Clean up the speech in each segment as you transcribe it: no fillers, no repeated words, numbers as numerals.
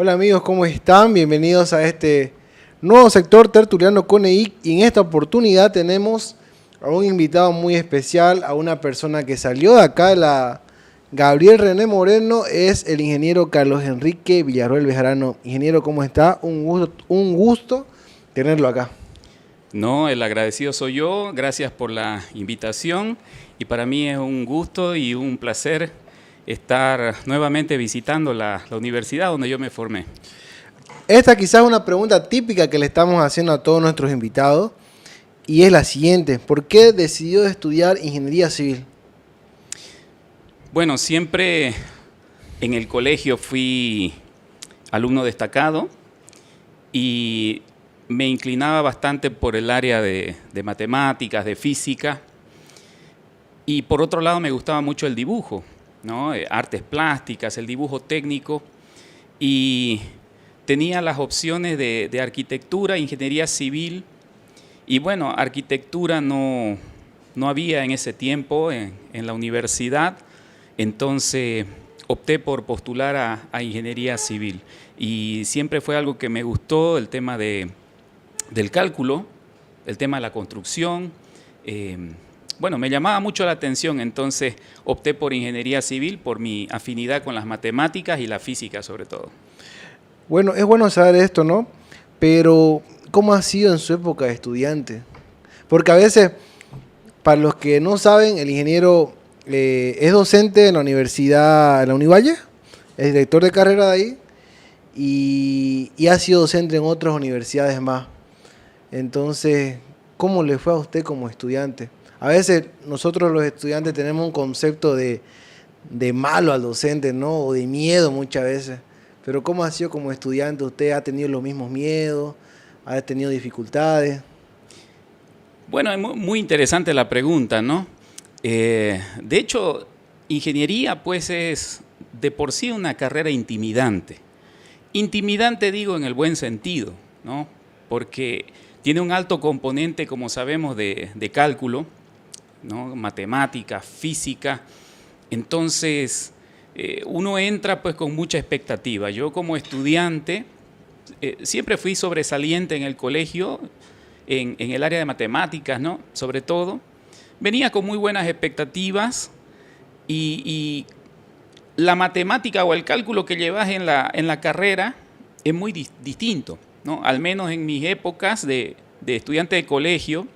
Hola amigos, ¿cómo están? Bienvenidos a este nuevo sector tertuliano con EIC y en esta oportunidad tenemos a un invitado muy especial, a una persona que salió de acá de la Gabriel René Moreno, es el ingeniero Carlos Enrique Villarroel Bejarano. Ingeniero, ¿cómo está? Un gusto tenerlo acá. No, el agradecido soy yo, gracias por la invitación y para mí es un gusto y un placer estar nuevamente visitando la universidad donde yo me formé. Esta quizás es una pregunta típica que le estamos haciendo a todos nuestros invitados y es la siguiente: ¿por qué decidió estudiar ingeniería civil? Bueno, siempre en el colegio fui alumno destacado y me inclinaba bastante por el área de matemáticas, de física, y por otro lado me gustaba mucho el dibujo, ¿no? Artes plásticas, el dibujo técnico, y tenía las opciones de arquitectura, ingeniería civil, y bueno, arquitectura no había en ese tiempo en la universidad, entonces opté por postular a ingeniería civil, y siempre fue algo que me gustó, el tema del cálculo, el tema de la construcción. Bueno, me llamaba mucho la atención, entonces opté por ingeniería civil por mi afinidad con las matemáticas y la física sobre todo. Bueno, es bueno saber esto, ¿no? Pero, ¿cómo ha sido en su época de estudiante? Porque a veces, para los que no saben, el ingeniero es docente en la universidad, en la Univalle, es director de carrera de ahí y ha sido docente en otras universidades más. Entonces, ¿cómo le fue a usted como estudiante? A veces nosotros los estudiantes tenemos un concepto de malo al docente, ¿no? O de miedo muchas veces. Pero ¿cómo ha sido como estudiante? ¿Usted ha tenido los mismos miedos? ¿Ha tenido dificultades? Bueno, es muy interesante la pregunta, ¿no? De hecho, ingeniería pues es de por sí una carrera intimidante. Intimidante digo en el buen sentido, ¿no? Porque tiene un alto componente, como sabemos, de cálculo, ¿no? Matemática, física. Entonces, uno entra pues con mucha expectativa. Yo como estudiante siempre fui sobresaliente en el colegio, en el área de matemáticas, ¿no? Sobre todo. Venía con muy buenas expectativas y la matemática o el cálculo que llevas en la carrera es muy distinto, ¿no? Al menos en mis épocas de estudiante de colegio,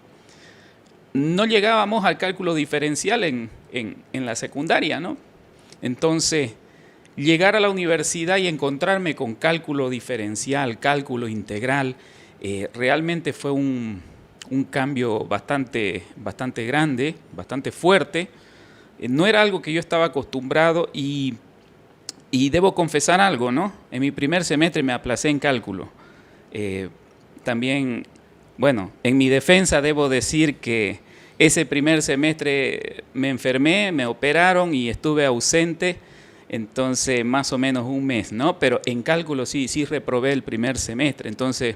no llegábamos al cálculo diferencial en la secundaria, ¿no? Entonces, llegar a la universidad y encontrarme con cálculo diferencial, cálculo integral, realmente fue un cambio bastante grande, bastante fuerte. No era algo que yo estaba acostumbrado y debo confesar algo, ¿no? En mi primer semestre me aplacé en cálculo. También, bueno, en mi defensa debo decir que ese primer semestre me enfermé, me operaron y estuve ausente, entonces más o menos un mes, ¿no? Pero en cálculo sí reprobé el primer semestre, entonces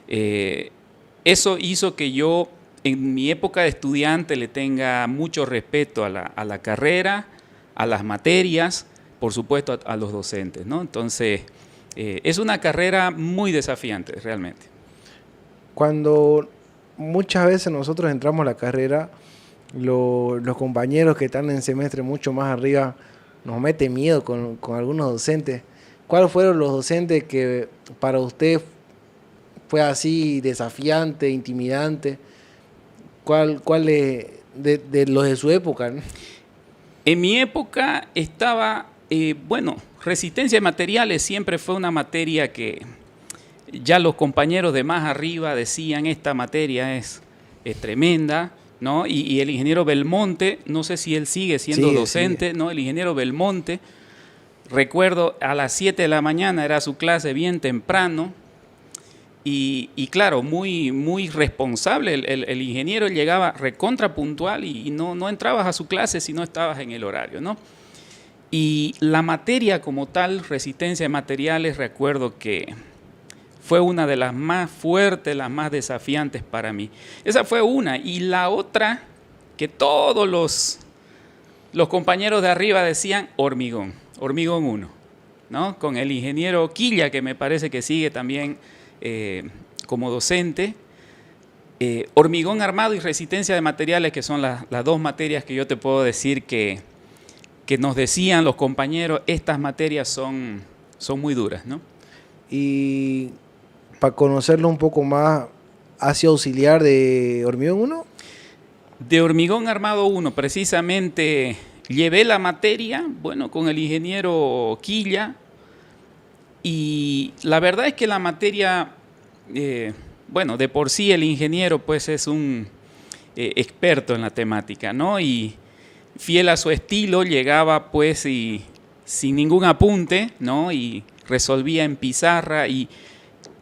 eso hizo que yo en mi época de estudiante le tenga mucho respeto a la carrera, a las materias, por supuesto a los docentes, ¿no? Entonces es una carrera muy desafiante realmente. Cuando muchas veces nosotros entramos a la carrera, los compañeros que están en semestre mucho más arriba nos meten miedo con algunos docentes. ¿Cuáles fueron los docentes que para usted fue así desafiante, intimidante? ¿Cuál de los de su época, ¿no? En mi época estaba, bueno, resistencia de materiales siempre fue una materia que ya los compañeros de más arriba decían esta materia es tremenda, ¿no? Y el ingeniero Belmonte, no sé si él sigue siendo docente, ¿no? El ingeniero Belmonte, recuerdo a las 7 de la mañana era su clase bien temprano y claro, muy responsable, el ingeniero llegaba recontra puntual y no entrabas a su clase si no estabas en el horario, ¿no? Y la materia como tal, resistencia de materiales, recuerdo que fue una de las más fuertes, las más desafiantes para mí. Esa fue una. Y la otra, que todos los compañeros de arriba decían hormigón, hormigón 1. ¿no? Con el ingeniero Quilla, que me parece que sigue también como docente. Hormigón armado y resistencia de materiales, que son las dos materias que yo te puedo decir que nos decían los compañeros, estas materias son muy duras, ¿no? Y para conocerlo un poco más, ¿ha sido auxiliar de Hormigón 1? De Hormigón armado 1, precisamente llevé la materia, bueno, con el ingeniero Quilla, y la verdad es que la materia, bueno, de por sí el ingeniero pues es un experto en la temática, ¿no? Y fiel a su estilo, llegaba pues y sin ningún apunte, ¿no? Y resolvía en pizarra y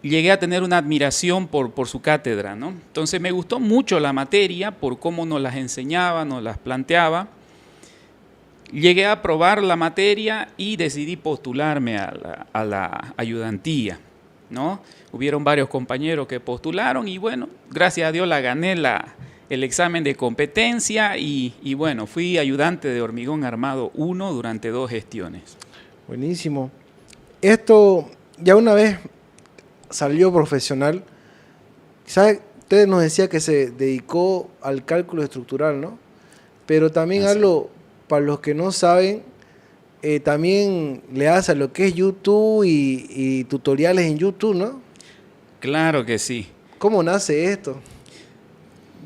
llegué a tener una admiración por su cátedra, ¿no? Entonces me gustó mucho la materia por cómo nos las enseñaba, nos las planteaba. Llegué a aprobar la materia y decidí postularme a la ayudantía, ¿no? Hubieron varios compañeros que postularon y bueno, gracias a Dios la gané el examen de competencia y bueno, fui ayudante de Hormigón Armado 1 durante 2 gestiones. Buenísimo. Esto, ya una vez salió profesional, ¿sabe? Usted nos decía que se dedicó al cálculo estructural, ¿no? Pero también algo, para los que no saben, también le hace a lo que es YouTube y tutoriales en YouTube, ¿no? Claro que sí. ¿Cómo nace esto?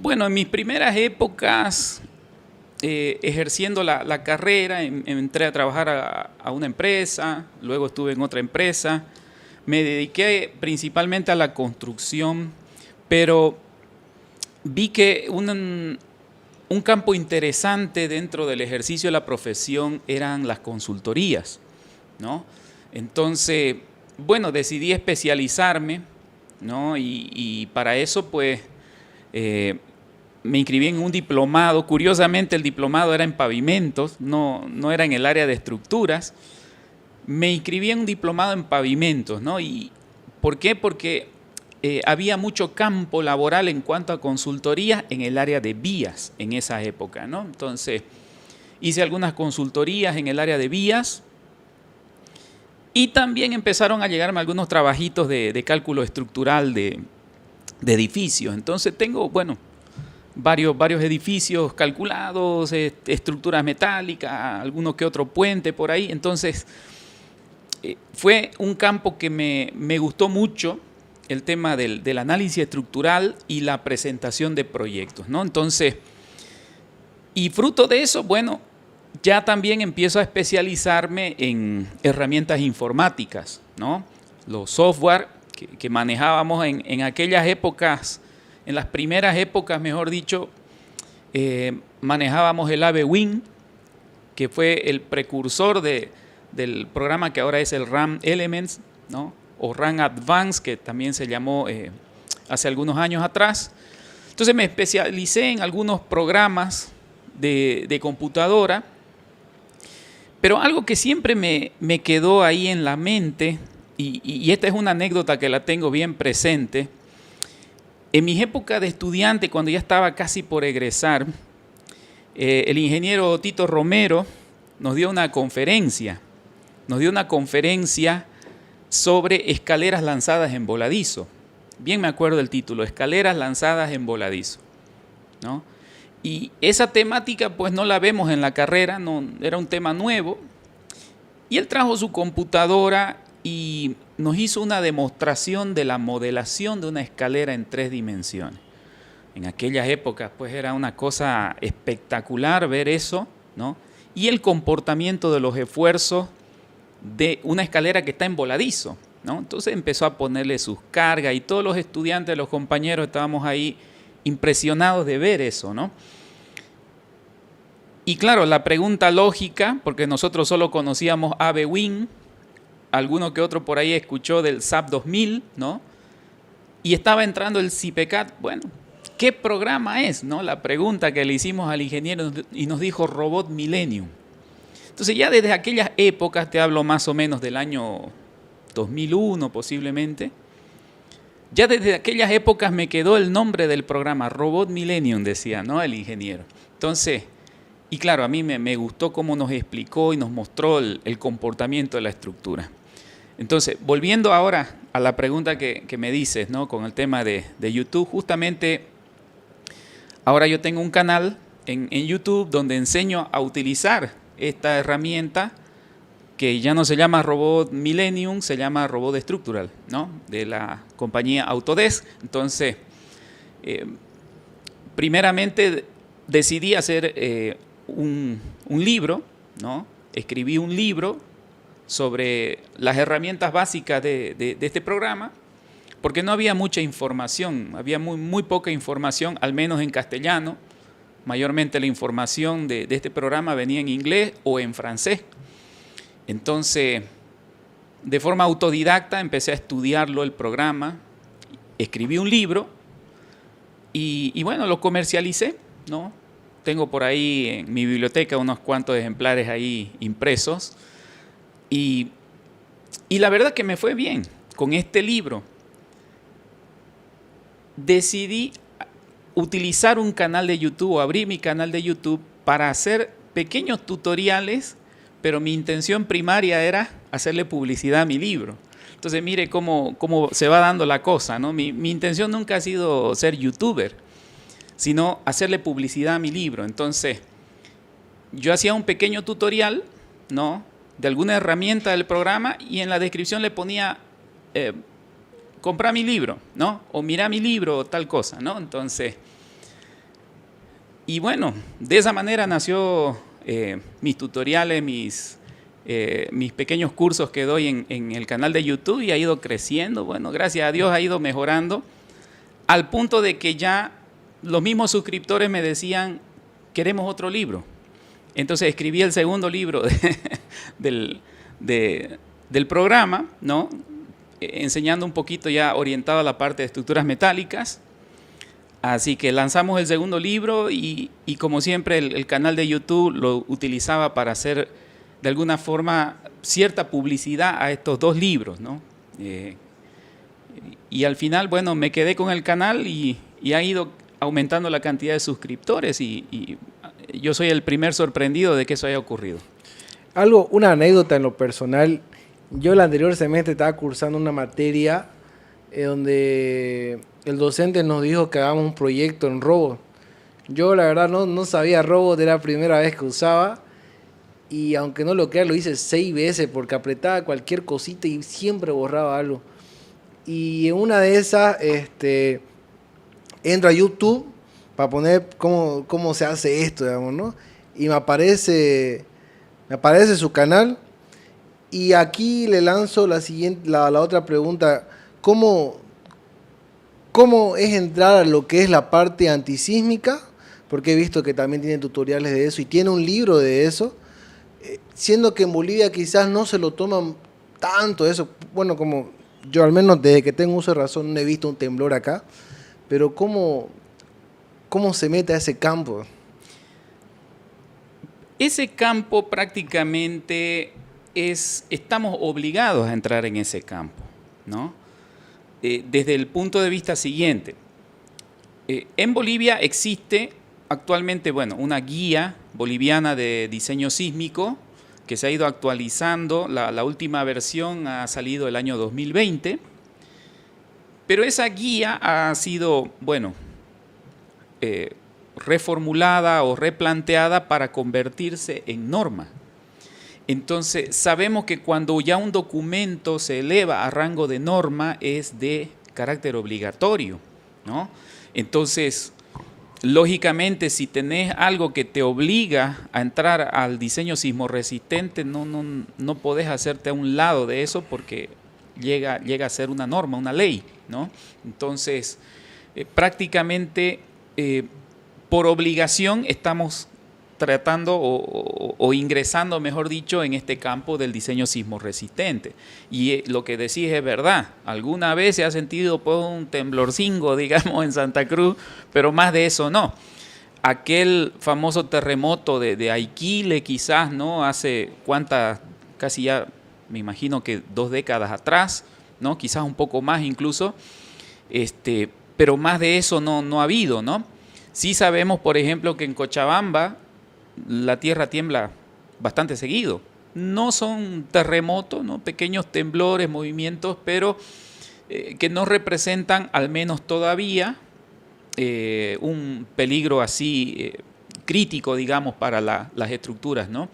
Bueno, en mis primeras épocas, ejerciendo la carrera, entré a trabajar a una empresa, luego estuve en otra empresa, me dediqué principalmente a la construcción, pero vi que un campo interesante dentro del ejercicio de la profesión eran las consultorías, ¿no? Entonces, bueno, decidí especializarme, ¿no? Y para eso, pues, me inscribí en un diplomado. Curiosamente, el diplomado era en pavimentos, no era en el área de estructuras. Me inscribí en un diplomado en pavimentos, ¿no? ¿Y por qué? Porque había mucho campo laboral en cuanto a consultorías en el área de vías en esa época, ¿no? Entonces, hice algunas consultorías en el área de vías y también empezaron a llegarme algunos trabajitos de cálculo estructural de edificios. Entonces, tengo, bueno, varios edificios calculados, estructuras metálicas, alguno que otro puente por ahí. Entonces, fue un campo que me gustó mucho, el tema del análisis estructural y la presentación de proyectos, ¿no? Entonces, y fruto de eso, bueno, ya también empiezo a especializarme en herramientas informáticas, ¿no? Los software que manejábamos en aquellas épocas, en las primeras épocas, mejor dicho, manejábamos el AVE-Win, que fue el precursor del programa que ahora es el RAM Elements, ¿no? O RAM Advanced, que también se llamó hace algunos años atrás. Entonces me especialicé en algunos programas de computadora, pero algo que siempre me quedó ahí en la mente, y esta es una anécdota que la tengo bien presente. En mis épocas de estudiante, cuando ya estaba casi por egresar, el ingeniero Tito Romero nos dio una conferencia sobre escaleras lanzadas en voladizo. Bien me acuerdo del título, escaleras lanzadas en voladizo, ¿no? Y esa temática pues no la vemos en la carrera, no, era un tema nuevo. Y él trajo su computadora y nos hizo una demostración de la modelación de una escalera en 3 dimensiones. En aquellas épocas pues era una cosa espectacular ver eso, ¿no? Y el comportamiento de los esfuerzos de una escalera que está en voladizo, ¿no? Entonces empezó a ponerle sus cargas y todos los estudiantes, los compañeros, estábamos ahí impresionados de ver eso, ¿no? Y claro, la pregunta lógica, porque nosotros solo conocíamos AVE-Win, alguno que otro por ahí escuchó del SAP 2000, ¿no? Y estaba entrando el CIPECAT, bueno, ¿qué programa es, no? La pregunta que le hicimos al ingeniero y nos dijo Robot Millennium. Entonces ya desde aquellas épocas, te hablo más o menos del año 2001 posiblemente, ya desde aquellas épocas me quedó el nombre del programa, Robot Millennium, decía, ¿no? El ingeniero. Entonces, Y claro, a mí me gustó cómo nos explicó y nos mostró el comportamiento de la estructura. Entonces, volviendo ahora a la pregunta que me dices, ¿no? Con el tema de YouTube, justamente ahora yo tengo un canal en YouTube donde enseño a utilizar esta herramienta que ya no se llama Robot Millennium, se llama Robot Structural, ¿no? De la compañía Autodesk. Entonces, primeramente decidí hacer un libro, ¿no? Escribí un libro sobre las herramientas básicas de este programa, porque no había mucha información, había muy poca información, al menos en castellano. Mayormente la información de este programa venía en inglés o en francés. Entonces, de forma autodidacta empecé a estudiarlo el programa, escribí un libro y bueno, lo comercialicé, ¿no? Tengo por ahí en mi biblioteca unos cuantos ejemplares ahí impresos y la verdad que me fue bien con este libro. Decidí utilizar un canal de YouTube o abrir mi canal de YouTube para hacer pequeños tutoriales, pero mi intención primaria era hacerle publicidad a mi libro. Entonces, mire cómo se va dando la cosa, ¿no? Mi intención nunca ha sido ser youtuber, sino hacerle publicidad a mi libro. Entonces, yo hacía un pequeño tutorial, ¿no? De alguna herramienta del programa y en la descripción le ponía compra mi libro, ¿no? O mira mi libro o tal cosa, ¿no? Entonces, y bueno, de esa manera nació mis tutoriales, mis pequeños cursos que doy en el canal de YouTube y ha ido creciendo. Bueno, gracias a Dios ha ido mejorando al punto de que ya los mismos suscriptores me decían, queremos otro libro. Entonces escribí el segundo libro del programa, ¿no? Enseñando un poquito ya orientado a la parte de estructuras metálicas. Así que lanzamos el segundo libro y como siempre el canal de YouTube lo utilizaba para hacer de alguna forma cierta publicidad a estos dos libros, ¿no? Y al final, bueno, me quedé con el canal y ha ido aumentando la cantidad de suscriptores y yo soy el primer sorprendido de que eso haya ocurrido. Una anécdota en lo personal. Yo el anterior semestre estaba cursando una materia donde el docente nos dijo que hagamos un proyecto en robot. Yo la verdad no sabía robot, era la primera vez que usaba y aunque no lo crea lo hice 6 veces porque apretaba cualquier cosita y siempre borraba algo. Y en una de esas entro a YouTube para poner cómo se hace esto, digamos, ¿no? Y me aparece su canal. Y aquí le lanzo la otra pregunta. ¿Cómo es entrar a lo que es la parte antisísmica? Porque he visto que también tiene tutoriales de eso y tiene un libro de eso. Siendo que en Bolivia quizás no se lo toman tanto eso. Bueno, como yo al menos desde que tengo uso de razón no he visto un temblor acá. Pero ¿cómo se mete a ese campo? Ese campo prácticamente estamos obligados a entrar en ese campo, ¿no? Desde el punto de vista siguiente. En Bolivia existe actualmente, bueno, una guía boliviana de diseño sísmico que se ha ido actualizando. La última versión ha salido el año 2020. Pero esa guía ha sido, bueno, reformulada o replanteada para convertirse en norma. Entonces, sabemos que cuando ya un documento se eleva a rango de norma es de carácter obligatorio, ¿no? Entonces, lógicamente, si tenés algo que te obliga a entrar al diseño sismorresistente, no podés hacerte a un lado de eso porque llega a ser una norma, una ley, ¿no? Entonces, prácticamente por obligación estamos tratando o ingresando, mejor dicho, en este campo del diseño sismorresistente. Y lo que decís es verdad. Alguna vez se ha sentido pues, un temblorcingo, digamos, en Santa Cruz, pero más de eso no. Aquel famoso terremoto de Aiquile, quizás, ¿no? Hace cuántas, casi ya, me imagino que 2 décadas atrás, ¿no? Quizás un poco más incluso, pero más de eso no ha habido, ¿no? Sí sabemos, por ejemplo, que en Cochabamba la tierra tiembla bastante seguido. No son terremotos, ¿no? Pequeños temblores, movimientos, pero que no representan, al menos todavía, un peligro así crítico, digamos, para las estructuras, ¿no?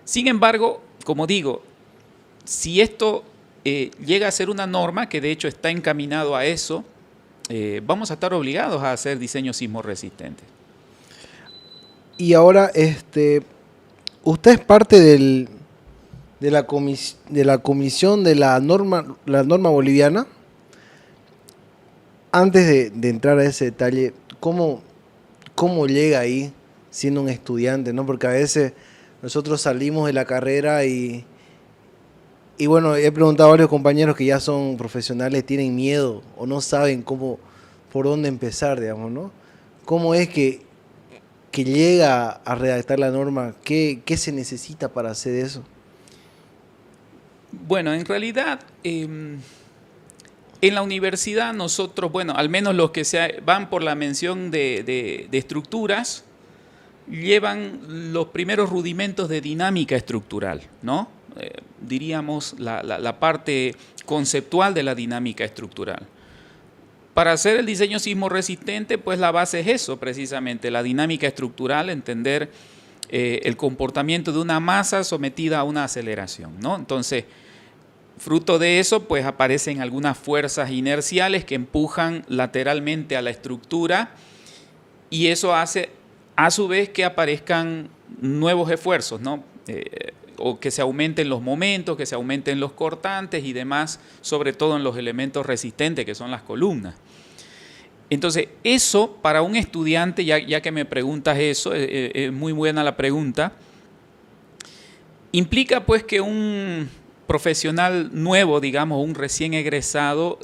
Sin embargo, como digo, si esto llega a ser una norma, que de hecho está encaminado a eso, vamos a estar obligados a hacer diseños sismo resistentes. Y ahora, usted es parte de la comisión de la norma boliviana. Antes de entrar a ese detalle, ¿cómo llega ahí siendo un estudiante, ¿no? Porque a veces nosotros salimos de la carrera y bueno, he preguntado a varios compañeros que ya son profesionales, tienen miedo o no saben por dónde empezar, digamos, ¿no? ¿Cómo es que llega a redactar la norma? ¿Qué se necesita para hacer eso? Bueno, en realidad, en la universidad nosotros, bueno, al menos los que van por la mención de estructuras, llevan los primeros rudimentos de dinámica estructural, ¿no? Diríamos la parte conceptual de la dinámica estructural. Para hacer el diseño sismo resistente, pues la base es eso, precisamente, la dinámica estructural, entender el comportamiento de una masa sometida a una aceleración, ¿no? Entonces, fruto de eso, pues aparecen algunas fuerzas inerciales que empujan lateralmente a la estructura y eso hace, a su vez, que aparezcan nuevos esfuerzos, ¿no? O que se aumenten los momentos, que se aumenten los cortantes y demás, sobre todo en los elementos resistentes, que son las columnas. Entonces, eso para un estudiante, ya que me preguntas eso, es muy buena la pregunta, implica pues que un profesional nuevo, digamos, un recién egresado,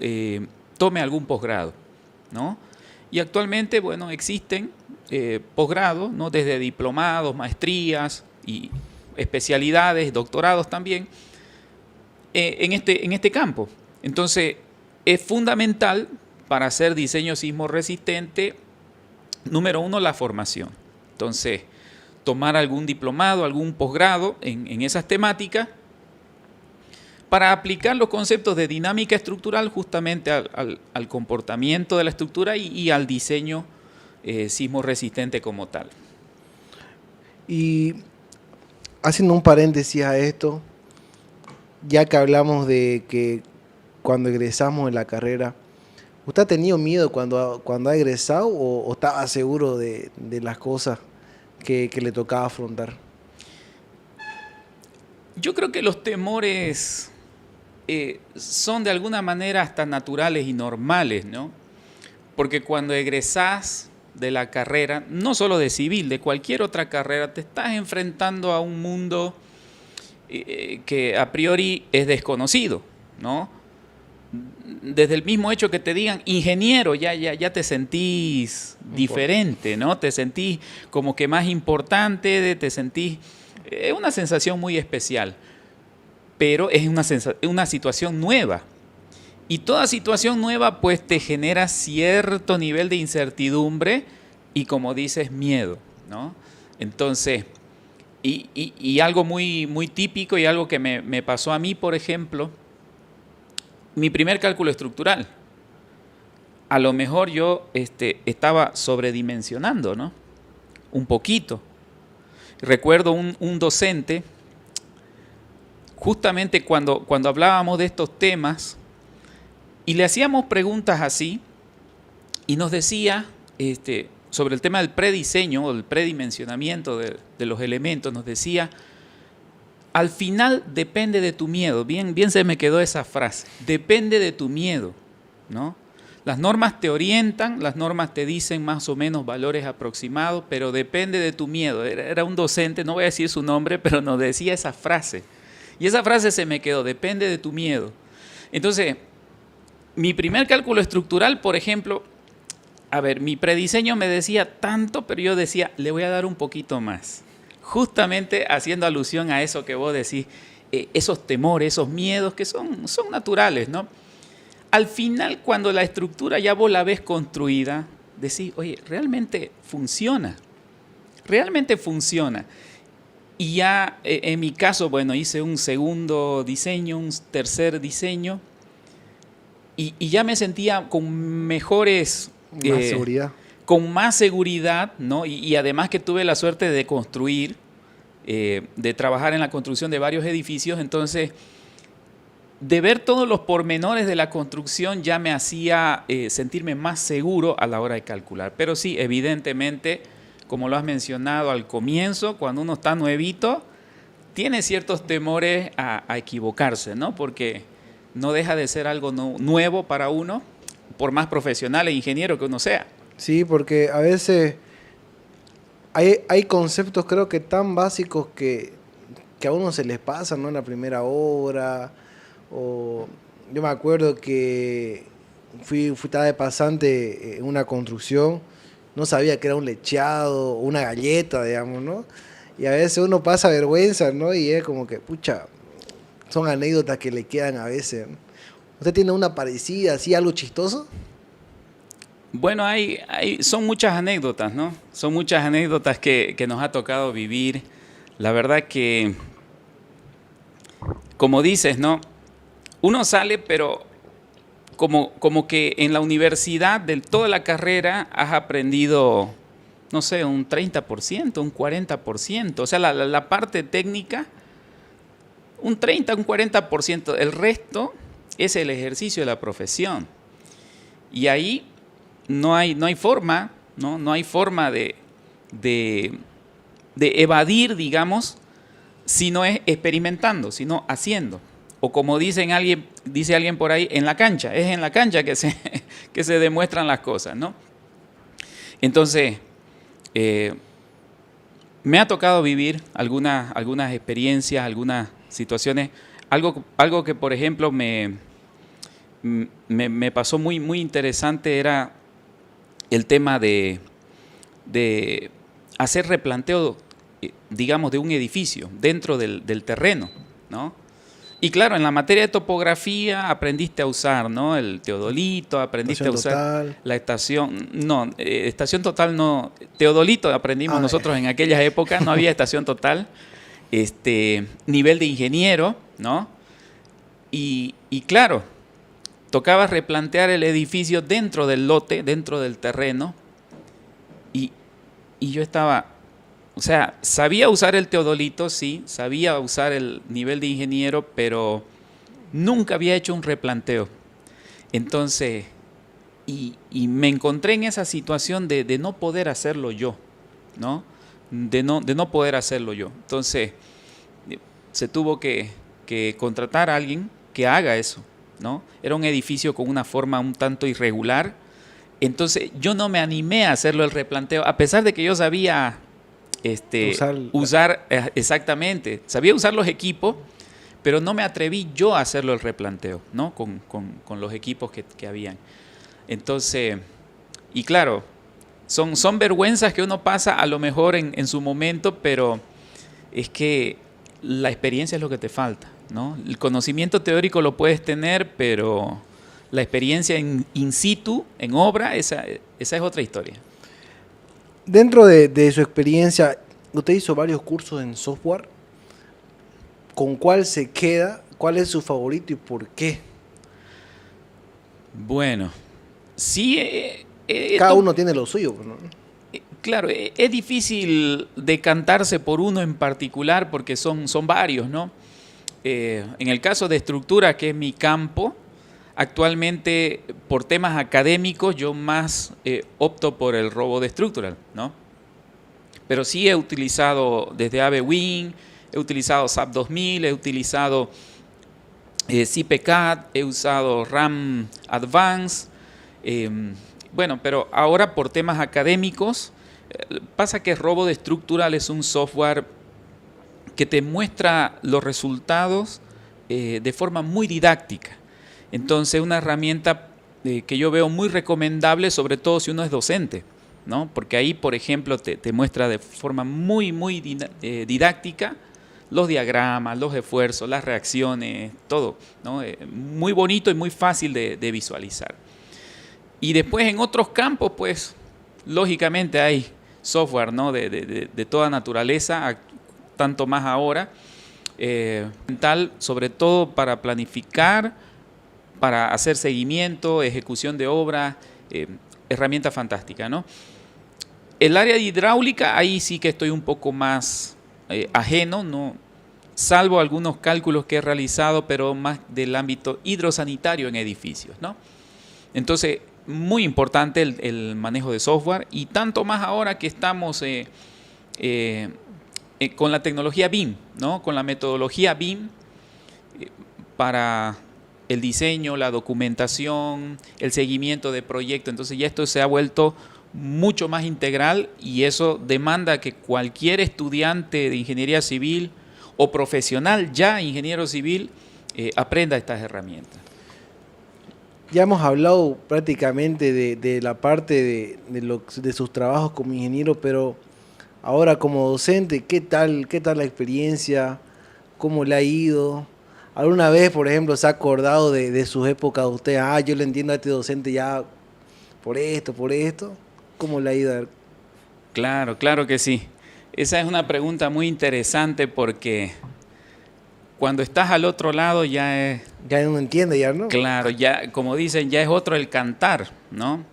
tome algún posgrado, ¿no? Y actualmente, bueno, existen posgrados, ¿no? Desde diplomados, maestrías y especialidades, doctorados también, en este campo. Entonces, es fundamental para hacer diseño sismo resistente, número uno, la formación. Entonces, tomar algún diplomado, algún posgrado en esas temáticas, para aplicar los conceptos de dinámica estructural justamente al comportamiento de la estructura y al diseño sismo resistente como tal. Y haciendo un paréntesis a esto, ya que hablamos de que cuando egresamos en la carrera, ¿usted ha tenido miedo cuando ha egresado o estaba seguro de las cosas que le tocaba afrontar? Yo creo que los temores son de alguna manera hasta naturales y normales, ¿no? Porque cuando egresás de la carrera, no solo de civil, de cualquier otra carrera, te estás enfrentando a un mundo que a priori es desconocido, ¿no? Desde el mismo hecho que te digan ingeniero, ya te sentís diferente, ¿no? Te sentís como que más importante, te sentís... Es una sensación muy especial, pero es una situación nueva. Y toda situación nueva pues te genera cierto nivel de incertidumbre y, como dices, miedo, ¿no? Entonces, y algo muy, muy típico y algo que me pasó a mí, por ejemplo, mi primer cálculo estructural. A lo mejor yo estaba sobredimensionando, ¿no? Un poquito. Recuerdo un docente, justamente cuando hablábamos de estos temas, y le hacíamos preguntas así, y nos decía, sobre el tema del prediseño o del predimensionamiento de los elementos, nos decía, al final depende de tu miedo. Bien se me quedó esa frase, depende de tu miedo, ¿no? Las normas te orientan, las normas te dicen más o menos valores aproximados, pero depende de tu miedo. Era un docente, no voy a decir su nombre, pero nos decía esa frase. Y esa frase se me quedó, depende de tu miedo. Entonces, mi primer cálculo estructural, por ejemplo, a ver, mi prediseño me decía tanto, pero yo decía, le voy a dar un poquito más. Justamente haciendo alusión a eso que vos decís, esos temores, esos miedos que son naturales, ¿no? Al final, cuando la estructura ya vos la ves construida, decís, oye, realmente funciona. realmente funciona. Y ya en mi caso, bueno, hice un segundo diseño, un tercer diseño, y ya me sentía con mejores... Más seguridad. Con más seguridad, ¿no? Y además que tuve la suerte de construir, de trabajar en la construcción de varios edificios, entonces de ver todos los pormenores de la construcción ya me hacía sentirme más seguro a la hora de calcular. Pero sí, evidentemente, como lo has mencionado al comienzo, cuando uno está nuevito, tiene ciertos temores a equivocarse, ¿no? Porque no deja de ser algo nuevo para uno, por más profesional e ingeniero que uno sea. Sí, porque a veces hay conceptos creo que tan básicos que a uno se les pasa, ¿no? En la primera obra. O yo me acuerdo que estaba de pasante en una construcción, no sabía que era un lecheado, una galleta, digamos, ¿no? Y a veces uno pasa vergüenza, ¿no? Y es como que, pucha, son anécdotas que le quedan a veces, ¿no? ¿Usted tiene una parecida, así, algo chistoso? Bueno, son muchas anécdotas, ¿no? Son muchas anécdotas que nos ha tocado vivir. La verdad que, como dices, ¿no? Uno sale, pero como que en la universidad, de toda la carrera, has aprendido, no sé, un 30%, un 40%. O sea, la parte técnica, un 30, un 40%. El resto es el ejercicio de la profesión. Y ahí no hay forma, ¿no? No hay forma de evadir, digamos, si no es experimentando, sino haciendo. O como dice alguien por ahí, en la cancha. Es en la cancha que se demuestran las cosas, ¿no? Entonces, me ha tocado vivir algunas experiencias, algunas situaciones. Algo que, por ejemplo, me pasó muy, muy interesante era el tema de hacer replanteo, digamos, de un edificio dentro del terreno, ¿no? Y claro, en la materia de topografía aprendiste a usar, ¿no? El teodolito, aprendiste a usar total. la estación. No, estación total no. Teodolito aprendimos nosotros en aquellas épocas, no había estación total. Nivel de ingeniero, ¿no? Y claro, tocaba replantear el edificio dentro del lote, dentro del terreno. Y yo estaba... O sea, sabía usar el teodolito, sí, sabía usar el nivel de ingeniero, pero nunca había hecho un replanteo. Entonces, y me encontré en esa situación de no poder hacerlo yo, ¿no? De no poder hacerlo yo. Entonces, se tuvo que contratar a alguien que haga eso, ¿no? Era un edificio con una forma un tanto irregular. Entonces, yo no me animé a hacerlo el replanteo, a pesar de que yo sabía... usar exactamente, sabía usar los equipos, pero no me atreví yo a hacerlo el replanteo, ¿no? Con los equipos que habían. Entonces, y claro, son vergüenzas que uno pasa a lo mejor en su momento, pero es que la experiencia es lo que te falta, ¿no? El conocimiento teórico lo puedes tener, pero la experiencia in situ, en obra, esa es otra historia. Dentro de su experiencia, usted hizo varios cursos en software. ¿Con cuál se queda? ¿Cuál es su favorito y por qué? Bueno, sí... Cada uno tiene lo suyo, ¿no? Claro, es difícil decantarse por uno en particular porque son varios, ¿no? En el caso de estructura, que es mi campo, actualmente, por temas académicos, yo más opto por el Robot Structural, ¿no? Pero sí he utilizado desde AVWing, he utilizado SAP 2000, he utilizado CPCAD, he usado RAM Advance. Bueno, pero ahora por temas académicos, pasa que Robot Structural es un software que te muestra los resultados de forma muy didáctica. Entonces, una herramienta que yo veo muy recomendable, sobre todo si uno es docente, ¿no? Porque ahí, por ejemplo, te muestra de forma muy, muy didáctica los diagramas, los esfuerzos, las reacciones, todo, ¿no? Muy bonito y muy fácil de visualizar. Y después en otros campos, pues, lógicamente hay software, ¿no? de toda naturaleza, tanto más ahora, sobre todo para planificar, para hacer seguimiento, ejecución de obra, herramienta fantástica, ¿no? El área de hidráulica, ahí sí que estoy un poco más ajeno, ¿no? Salvo algunos cálculos que he realizado, pero más del ámbito hidrosanitario en edificios, ¿no? Entonces, muy importante el manejo de software, y tanto más ahora que estamos con la tecnología BIM, ¿no? Con la metodología BIM para el diseño, la documentación, el seguimiento de proyectos. Entonces ya esto se ha vuelto mucho más integral, y eso demanda que cualquier estudiante de ingeniería civil o profesional ya ingeniero civil aprenda estas herramientas. Ya hemos hablado prácticamente de la parte de sus trabajos como ingeniero, pero ahora como docente, ¿qué tal la experiencia? ¿Cómo le ha ido? ¿Alguna vez, por ejemplo, se ha acordado de sus épocas de usted? Yo le entiendo a este docente ya por esto. ¿Cómo le ha ido? Claro, claro que sí. Esa es una pregunta muy interesante, porque cuando estás al otro lado ya es... Ya no entiende, ya, ¿no? Claro, ya, como dicen, ya es otro el cantar, ¿no?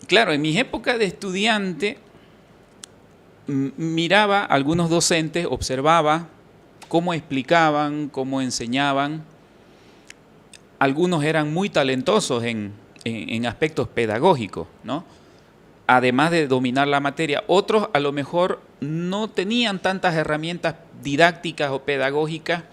Claro, en mis épocas de estudiante miraba a algunos docentes, observaba cómo explicaban, cómo enseñaban. Algunos eran muy talentosos en aspectos pedagógicos, ¿no? Además de dominar la materia. Otros a lo mejor no tenían tantas herramientas didácticas o pedagógicas.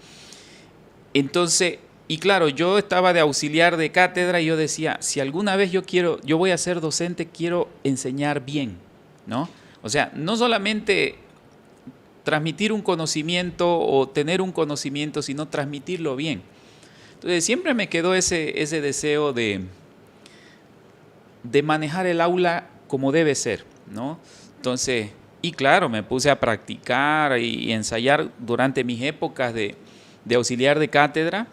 Entonces, y claro, yo estaba de auxiliar de cátedra, y yo decía, si alguna vez yo voy a ser docente, quiero enseñar bien, ¿no? O sea, no solamente transmitir un conocimiento o tener un conocimiento, sino transmitirlo bien. Entonces siempre me quedó ese deseo de manejar el aula como debe ser, ¿no? Entonces, y claro, me puse a practicar y ensayar durante mis épocas de auxiliar de cátedra,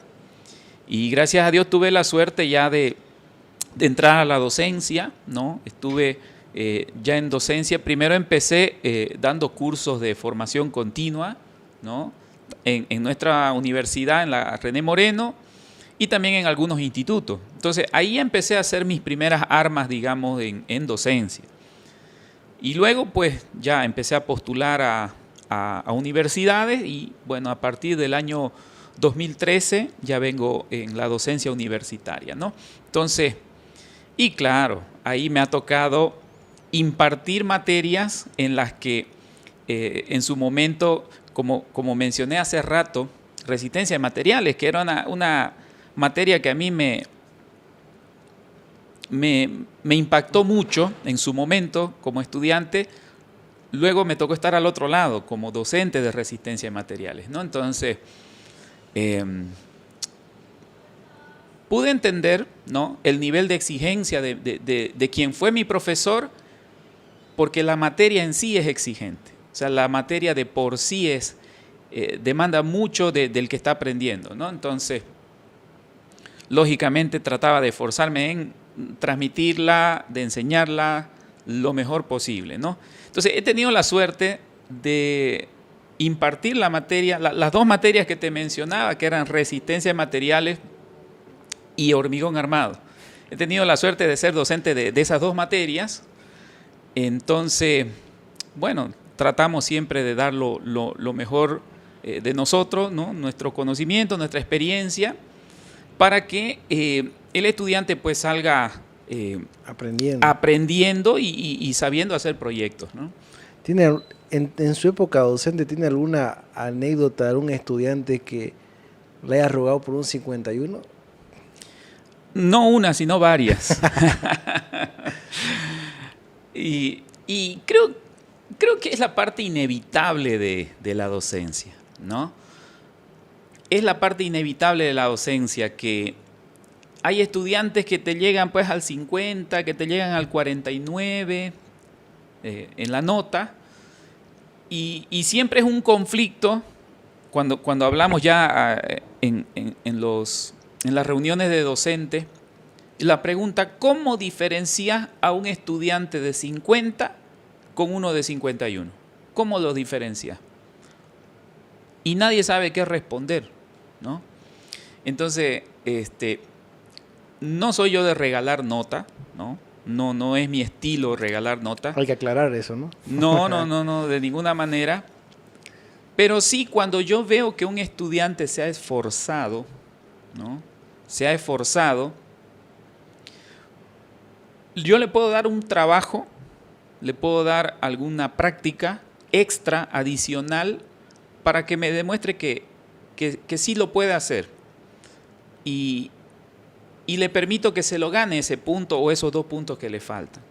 y gracias a Dios tuve la suerte ya de entrar a la docencia, ¿no? Estuve ya en docencia. Primero empecé dando cursos de formación continua, ¿no? En nuestra universidad, en la René Moreno, y también en algunos institutos. Entonces ahí empecé a hacer mis primeras armas, digamos, en docencia. Y luego pues ya empecé a postular a universidades, y bueno, a partir del año 2013 ya vengo en la docencia universitaria, ¿no? Entonces, y claro, ahí me ha tocado impartir materias en las que en su momento, como mencioné hace rato, resistencia de materiales, que era una materia que a mí me impactó mucho en su momento como estudiante. Luego me tocó estar al otro lado como docente de resistencia de materiales, ¿no? Entonces, pude entender, ¿no?, el nivel de exigencia de quien fue mi profesor, porque la materia en sí es exigente. O sea, la materia de por sí demanda mucho del que está aprendiendo, ¿no? Entonces, lógicamente trataba de esforzarme en transmitirla, de enseñarla lo mejor posible, ¿no? Entonces, he tenido la suerte de impartir la materia, las dos materias que te mencionaba, que eran resistencia de materiales y hormigón armado. He tenido la suerte de ser docente de esas dos materias. Entonces, bueno, tratamos siempre de dar lo mejor de nosotros, ¿no?, nuestro conocimiento, nuestra experiencia, para que el estudiante pues salga aprendiendo y sabiendo hacer proyectos, ¿no? ¿Tiene, en su época docente, tiene alguna anécdota de algún estudiante que le haya rogado por un 51? No una, sino varias. Y creo que es la parte inevitable de la docencia, ¿no? Es la parte inevitable de la docencia, que hay estudiantes que te llegan pues al 50, que te llegan al 49 en la nota, y siempre es un conflicto cuando hablamos ya en las reuniones de docentes. La pregunta, ¿cómo diferencias a un estudiante de 50 con uno de 51? ¿Cómo los diferencias? Y nadie sabe qué responder, ¿no? Entonces, no soy yo de regalar nota, ¿no? No es mi estilo regalar nota. Hay que aclarar eso, ¿no? No, de ninguna manera. Pero sí, cuando yo veo que un estudiante se ha esforzado, ¿no? Se ha esforzado, yo le puedo dar un trabajo, le puedo dar alguna práctica extra, adicional, para que me demuestre que sí lo puede hacer. Y le permito que se lo gane ese punto o esos 2 puntos que le faltan.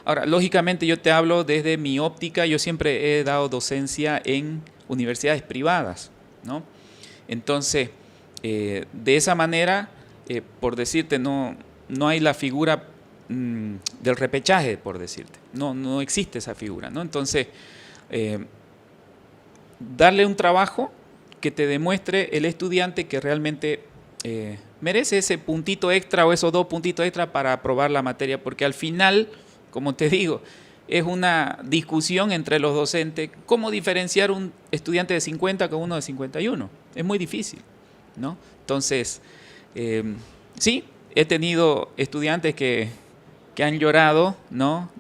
Ahora, lógicamente yo te hablo desde mi óptica, yo siempre he dado docencia en universidades privadas, ¿no? Entonces, de esa manera, por decirte, no hay la figura del repechaje, por decirte. No existe esa figura, ¿no? Entonces, darle un trabajo que te demuestre el estudiante que realmente merece ese puntito extra o esos 2 puntitos extra para aprobar la materia, porque al final, como te digo, es una discusión entre los docentes, cómo diferenciar un estudiante de 50 con uno de 51. Es muy difícil, ¿no? Entonces, sí, he tenido estudiantes que han llorado, ¿no?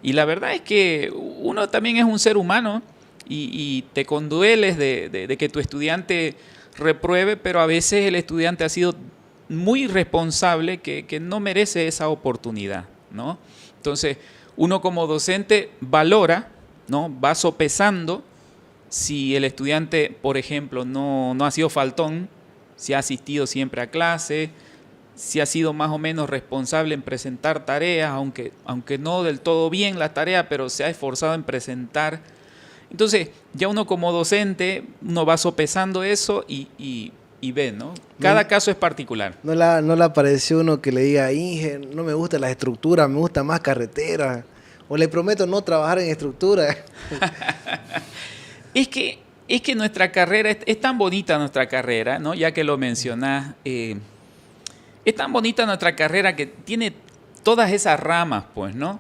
Y la verdad es que uno también es un ser humano y te condueles de que tu estudiante repruebe, pero a veces el estudiante ha sido muy irresponsable que no merece esa oportunidad, ¿no? Entonces, uno como docente valora, ¿no? Va sopesando si el estudiante, por ejemplo, no ha sido faltón, si ha asistido siempre a clase, si ha sido más o menos responsable en presentar tareas, aunque no del todo bien la tarea, pero se ha esforzado en presentar. Entonces, ya uno como docente, uno va sopesando eso y ve, ¿no? Cada caso es particular. ¿No le apareció uno que le diga, Inge, no me gusta la estructura, me gusta más carretera? O le prometo no trabajar en estructura. Es que nuestra carrera, es tan bonita nuestra carrera, ¿no? Ya que lo mencionás, es tan bonita nuestra carrera que tiene todas esas ramas, pues, ¿no?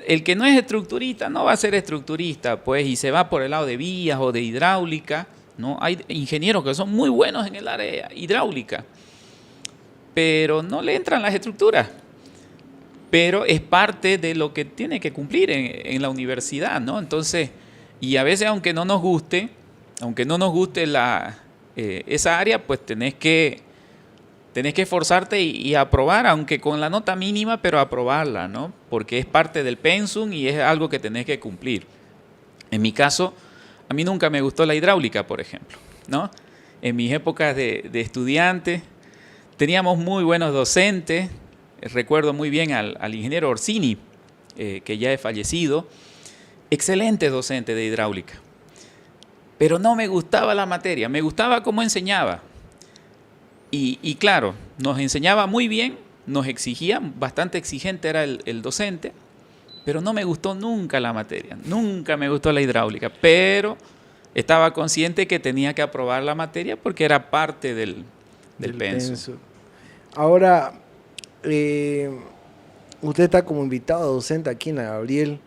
El que no es estructurista no va a ser estructurista, pues, y se va por el lado de vías o de hidráulica, ¿no? Hay ingenieros que son muy buenos en el área hidráulica, pero no le entran las estructuras. Pero es parte de lo que tiene que cumplir en la universidad, ¿no? Entonces, y a veces aunque no nos guste esa área, pues tenés que esforzarte y aprobar, aunque con la nota mínima, pero aprobarla, ¿no? Porque es parte del pensum y es algo que tenés que cumplir. En mi caso, a mí nunca me gustó la hidráulica, por ejemplo, ¿no? En mis épocas de estudiante, teníamos muy buenos docentes. Recuerdo muy bien al ingeniero Orsini, que ya es fallecido, excelente docente de hidráulica. Pero no me gustaba la materia, me gustaba cómo enseñaba. Y claro, nos enseñaba muy bien, nos exigía, bastante exigente era el docente, pero no me gustó nunca la materia, nunca me gustó la hidráulica, pero estaba consciente que tenía que aprobar la materia porque era parte del pensum. Ahora, usted está como invitado docente aquí en la Gabriel.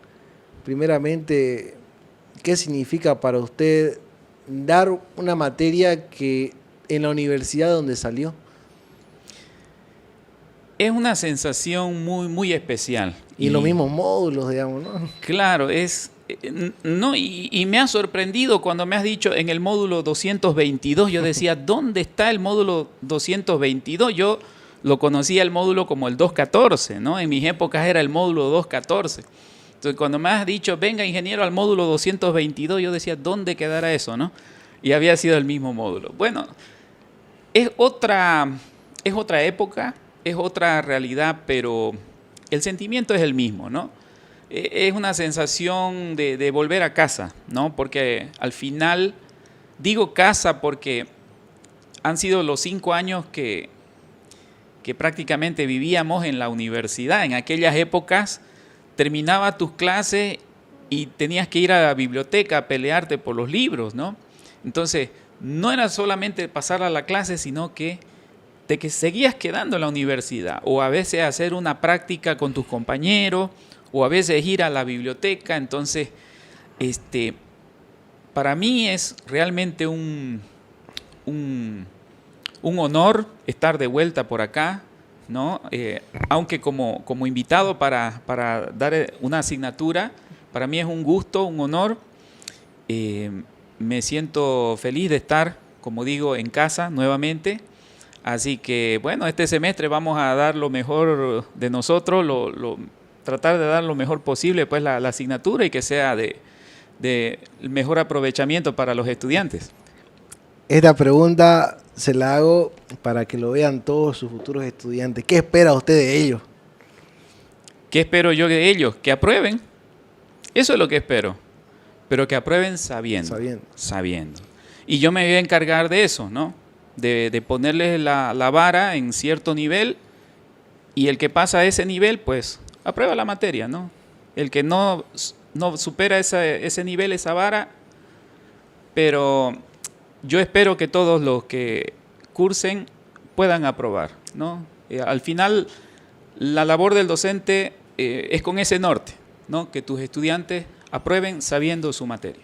Primeramente, ¿qué significa para usted dar una materia que en la universidad donde salió? Es una sensación muy, muy especial. Y los mismos módulos, digamos, ¿no? Claro, y me ha sorprendido cuando me has dicho en el módulo 222, yo decía, ¿dónde está el módulo 222? Yo lo conocía el módulo como el 214, ¿no? En mis épocas era el módulo 214. Entonces, cuando me has dicho, venga ingeniero al módulo 222, yo decía, ¿dónde quedará eso, no? Y había sido el mismo módulo. Bueno, es otra época, es otra realidad, pero el sentimiento es el mismo, ¿no? Es una sensación de volver a casa, ¿no? Porque al final, digo casa porque han sido los 5 años que prácticamente vivíamos en la universidad. En aquellas épocas terminaba tus clases y tenías que ir a la biblioteca a pelearte por los libros, ¿no? Entonces, no era solamente pasar a la clase, sino que te seguías quedando en la universidad o a veces hacer una práctica con tus compañeros o a veces ir a la biblioteca. Entonces, para mí es realmente un honor estar de vuelta por acá, ¿no? Aunque como invitado para dar una asignatura, para mí es un gusto, un honor. Me siento feliz de estar, como digo, en casa nuevamente. Así que, bueno, este semestre vamos a dar lo mejor de nosotros, tratar de dar lo mejor posible, pues, la asignatura, y que sea de mejor aprovechamiento para los estudiantes. Esta pregunta se la hago para que lo vean todos sus futuros estudiantes. ¿Qué espera usted de ellos? ¿Qué espero yo de ellos? Que aprueben. Eso es lo que espero. Pero que aprueben sabiendo. Y yo me voy a encargar de eso, ¿no? De ponerles la vara en cierto nivel, y el que pasa a ese nivel, pues, aprueba la materia, ¿no? El que no supera ese nivel, esa vara, pero yo espero que todos los que cursen puedan aprobar, ¿no? Al final, la labor del docente es con ese norte, ¿no? Que tus estudiantes aprueben sabiendo su materia.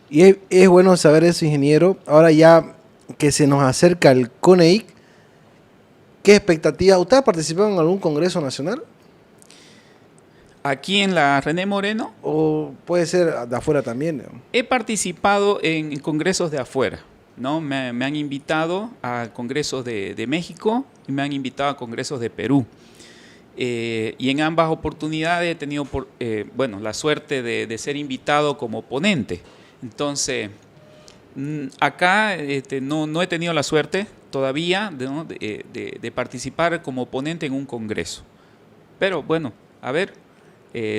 Y es bueno saber eso, ingeniero. Ahora ya que se nos acerca el CONEIC, ¿qué expectativas? ¿Usted ha participado en algún congreso nacional? Aquí en la René Moreno. ¿O puede ser de afuera también, ¿no? He participado en congresos de afuera, ¿no? Me han invitado a congresos de México y me han invitado a congresos de Perú. Y en ambas oportunidades he tenido la suerte de ser invitado como ponente. Entonces, acá no he tenido la suerte todavía de participar como ponente en un congreso. Pero bueno, a ver,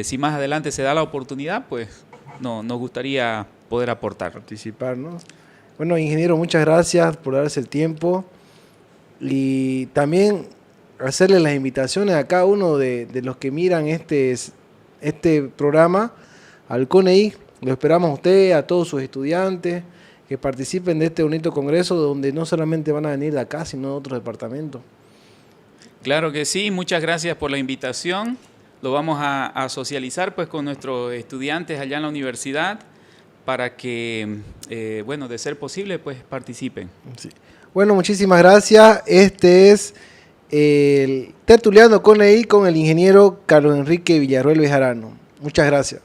si más adelante se da la oportunidad, pues nos gustaría poder aportar. Participar, ¿no? Bueno, ingeniero, muchas gracias por darse el tiempo, y también hacerle las invitaciones a cada uno de los que miran este programa al CONEIC. Lo esperamos a usted, a todos sus estudiantes que participen de este bonito congreso, donde no solamente van a venir de acá, sino de otros departamentos. Claro que sí, muchas gracias por la invitación. Lo vamos a socializar, pues, con nuestros estudiantes allá en la universidad, para que, de ser posible, pues, participen. Sí. Bueno, muchísimas gracias. Este es el Tertuliano CONEIC con el ingeniero Carlos Enrique Villarroel Bejarano. Muchas gracias.